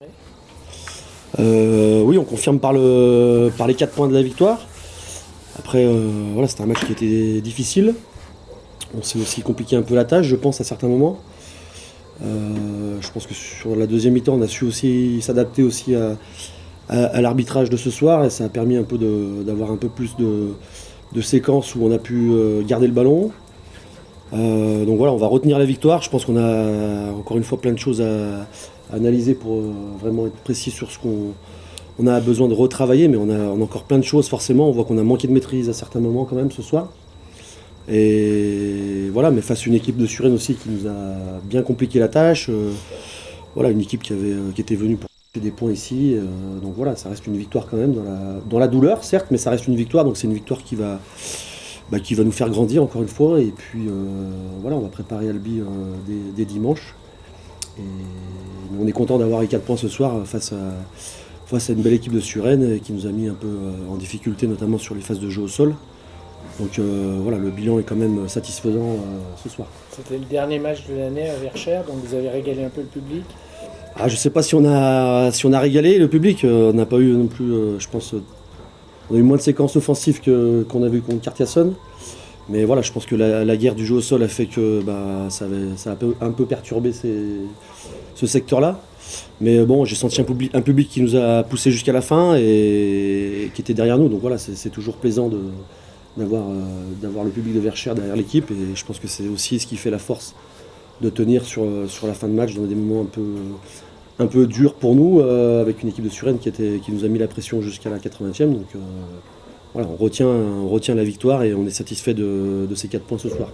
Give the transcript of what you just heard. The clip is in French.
Oui, on confirme par les 4 points de la victoire. Après, voilà, c'était un match qui était difficile. On s'est aussi compliqué un peu la tâche, je pense, à certains moments. Je pense que sur la deuxième mi-temps, on a su aussi s'adapter aussi à l'arbitrage de ce soir et ça a permis un peu d'avoir un peu plus de séquences où on a pu garder le ballon. Donc voilà, on va retenir la victoire. Je pense qu'on a encore une fois plein de choses à analyser pour vraiment être précis sur ce qu'on a besoin de retravailler, mais on a encore plein de choses forcément. On voit qu'on a manqué de maîtrise à certains moments quand même ce soir. Et voilà, mais face à une équipe de Suresnes aussi qui nous a bien compliqué la tâche. Voilà, une équipe qui était venue pour faire des points ici. Donc voilà, ça reste une victoire quand même dans la douleur, certes, mais ça reste une victoire. Donc c'est une victoire qui va nous faire grandir encore une fois. Et puis voilà, on va préparer Albi dès dimanche. Et on est content d'avoir les 4 points ce soir face à une belle équipe de Suresnes qui nous a mis un peu en difficulté, notamment sur les phases de jeu au sol. Donc voilà, le bilan est quand même satisfaisant ce soir. C'était le dernier match de l'année à Verchères, donc vous avez régalé un peu le public. Je ne sais pas si on a régalé le public. On n'a pas eu non plus, je pense, on a eu moins de séquences offensives qu'on a vu contre Cartiassonne. Mais voilà, je pense que la guerre du jeu au sol a fait que ça a un peu perturbé ce secteur-là. Mais bon, j'ai senti un public qui nous a poussé jusqu'à la fin et qui était derrière nous. Donc voilà, c'est toujours plaisant d'avoir le public de Verchères derrière l'équipe. Et je pense que c'est aussi ce qui fait la force de tenir sur la fin de match dans des moments un peu durs pour nous, avec une équipe de Suresnes qui nous a mis la pression jusqu'à la 80e. Donc voilà, on retient la victoire et on est satisfait de ces 4 points ce soir.